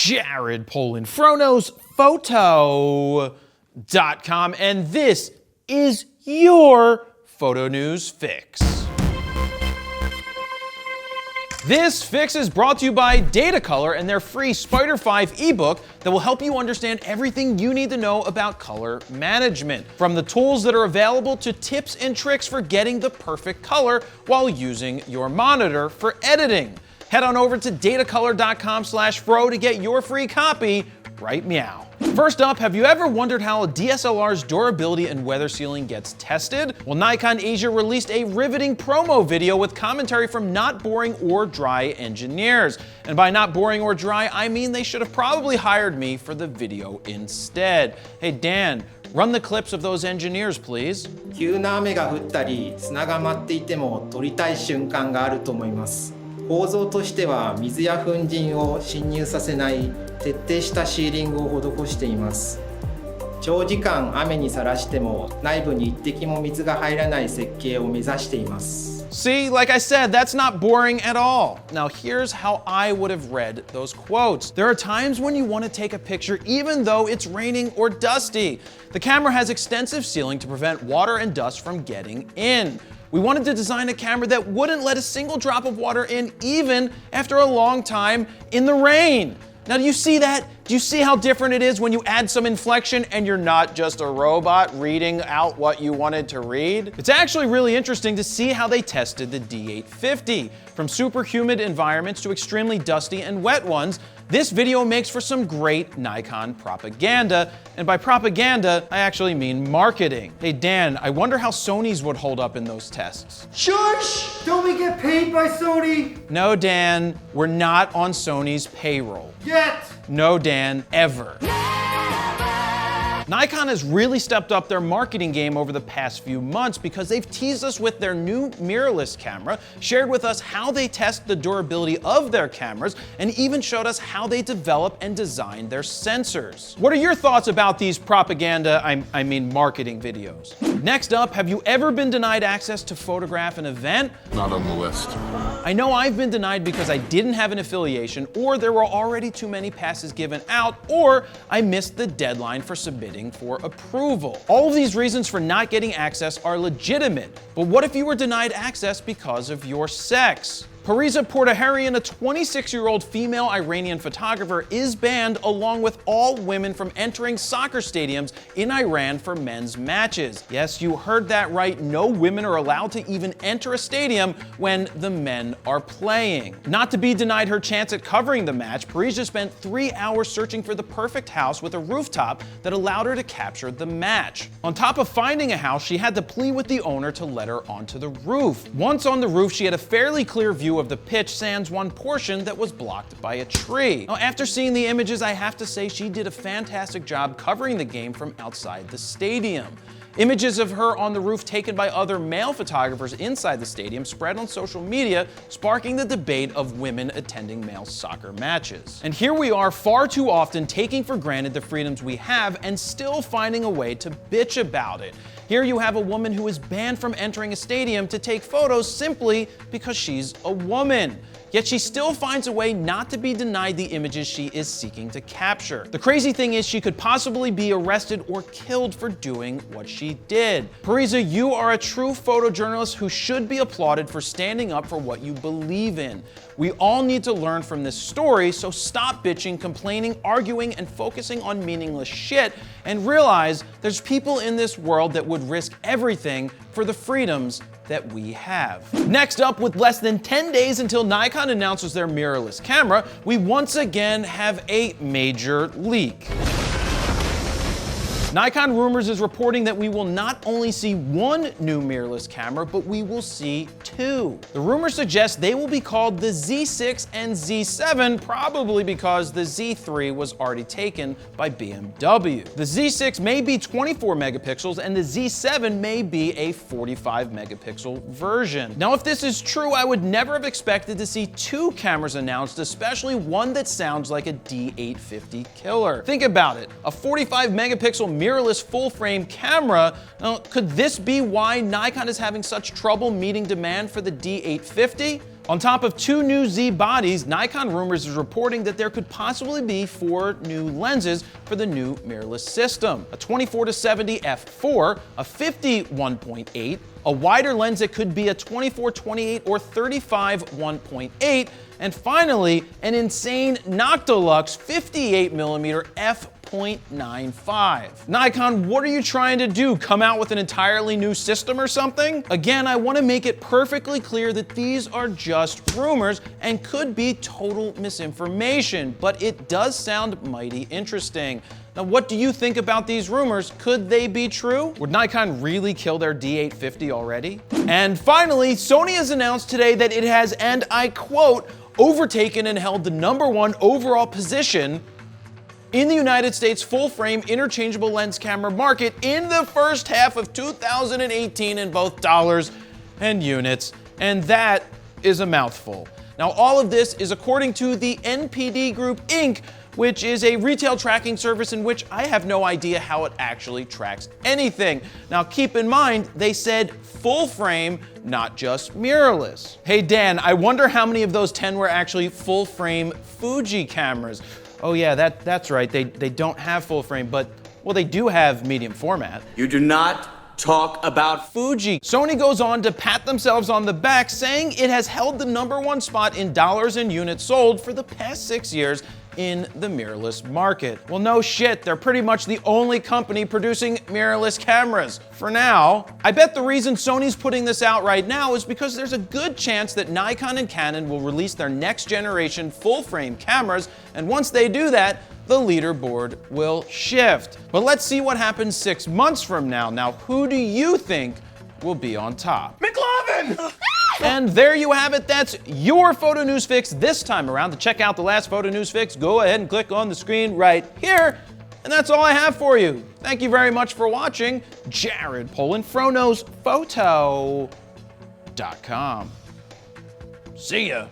Jared Polin, FroKnowsPhoto.com, and this is your photo news fix. This fix is brought to you by Datacolor and their free Spider 5 ebook that will help you understand everything you need to know about color management. From the tools that are available to tips and tricks for getting the perfect color while using your monitor for editing. Head on over to datacolor.com/fro to get your free copy right meow. First up, have you ever wondered how a DSLR's durability and weather sealing gets tested? Well, Nikon Asia released a riveting promo video with commentary from Not Boring or Dry engineers. And by not boring or dry, I mean they should have probably hired me for the video instead. Hey Dan, run the clips of those engineers, please. 急な雨が降ったり、砂が舞っていても撮りたい瞬間があると思います。構造としては水や粉塵を侵入させない徹底したシーリングを施しています。長時間雨にさらしても内部に一滴も水が入らない設計を目指しています。See, like I said, that's not boring at all. Now here's how I would have read those quotes. There are times when you want to take a picture even though it's raining or dusty. The camera has extensive sealing to prevent water and dust from getting in. We wanted to design a camera that wouldn't let a single drop of water in even after a long time in the rain. Now, do you see that? Do you see how different it is when you add some inflection and you're not just a robot reading out what you wanted to read? It's actually really interesting to see how they tested the D850. From super humid environments to extremely dusty and wet ones, this video makes for some great Nikon propaganda. And by propaganda, I actually mean marketing. Hey Dan, I wonder how Sony's would hold up in those tests. Shush! Don't we get paid by Sony? No Dan, we're not on Sony's payroll. Yet! No Dan, ever. Nikon has really stepped up their marketing game over the past few months because they've teased us with their new mirrorless camera, shared with us how they test the durability of their cameras, and even showed us how they develop and design their sensors. What are your thoughts about these propaganda, I mean marketing videos? Next up, have you ever been denied access to photograph an event? Not on the list. I know I've been denied because I didn't have an affiliation, or there were already too many passes given out, or I missed the deadline for submitting for approval. All of these reasons for not getting access are legitimate, but what if you were denied access because of your sex? Parisa Portaharian, a 26-year-old female Iranian photographer, is banned along with all women from entering soccer stadiums in Iran for men's matches. Yes, you heard that right. No women are allowed to even enter a stadium when the men are playing. Not to be denied her chance at covering the match, Parisa spent 3 hours searching for the perfect house with a rooftop that allowed her to capture the match. On top of finding a house, she had to plead with the owner to let her onto the roof. Once on the roof, she had a fairly clear view of the pitch, sans one portion that was blocked by a tree. Now, after seeing the images, I have to say she did a fantastic job covering the game from outside the stadium. Images of her on the roof taken by other male photographers inside the stadium spread on social media, sparking the debate of women attending male soccer matches. And here we are far too often taking for granted the freedoms we have and still finding a way to bitch about it. Here you have a woman who is banned from entering a stadium to take photos simply because she's a woman. Yet she still finds a way not to be denied the images she is seeking to capture. The crazy thing is she could possibly be arrested or killed for doing what she did. Parisa, you are a true photojournalist who should be applauded for standing up for what you believe in. We all need to learn from this story, so stop bitching, complaining, arguing, and focusing on meaningless shit, and realize there's people in this world that would risk everything for the freedoms that we have. Next up, with less than 10 days until Nikon announces their mirrorless camera, we once again have a major leak. Nikon Rumors is reporting that we will not only see one new mirrorless camera, but we will see two. The rumors suggest they will be called the Z6 and Z7, probably because the Z3 was already taken by BMW. The Z6 may be 24 megapixels and the Z7 may be a 45 megapixel version. Now, if this is true, I would never have expected to see two cameras announced, especially one that sounds like a D850 killer. Think about it, a 45 megapixel mirrorless full-frame camera. Now, could this be why Nikon is having such trouble meeting demand for the D850? On top of 2 new Z bodies, Nikon Rumors is reporting that there could possibly be 4 new lenses for the new mirrorless system. A 24-70 f4, a 50 1.8, a wider lens that could be a 24-28 or 35 1.8, and finally, an insane Noctilux 58mm f.95. Nikon, what are you trying to do? Come out with an entirely new system or something? Again, I want to make it perfectly clear that these are just rumors and could be total misinformation, but it does sound mighty interesting. Now, what do you think about these rumors? Could they be true? Would Nikon really kill their D850 already? And finally, Sony has announced today that it has, and I quote, overtaken and held the #1 overall position in the United States full-frame interchangeable lens camera market in the first half of 2018 in both dollars and units, and that is a mouthful. Now, all of this is according to the NPD Group Inc., which is a retail tracking service in which I have no idea how it actually tracks anything. Now, keep in mind, they said full frame, not just mirrorless. Hey Dan, I wonder how many of those 10 were actually full frame Fuji cameras. Oh yeah, that's right, they don't have full frame, but, well, they do have medium format. You do not talk about Fuji. Sony goes on to pat themselves on the back, saying it has held the #1 spot in dollars and units sold for the past 6 years in the mirrorless market. Well, no shit, they're pretty much the only company producing mirrorless cameras. For now, I bet the reason Sony's putting this out right now is because there's a good chance that Nikon and Canon will release their next generation full-frame cameras, and once they do that, the leaderboard will shift. But let's see what happens 6 months from now. Now, who do you think will be on top? McLovin! And there you have it. That's your photo news fix this time around. To check out the last photo news fix, go ahead and click on the screen right here. And that's all I have for you. Thank you very much for watching. Jared Polin, FroKnowsPhoto.com. See ya.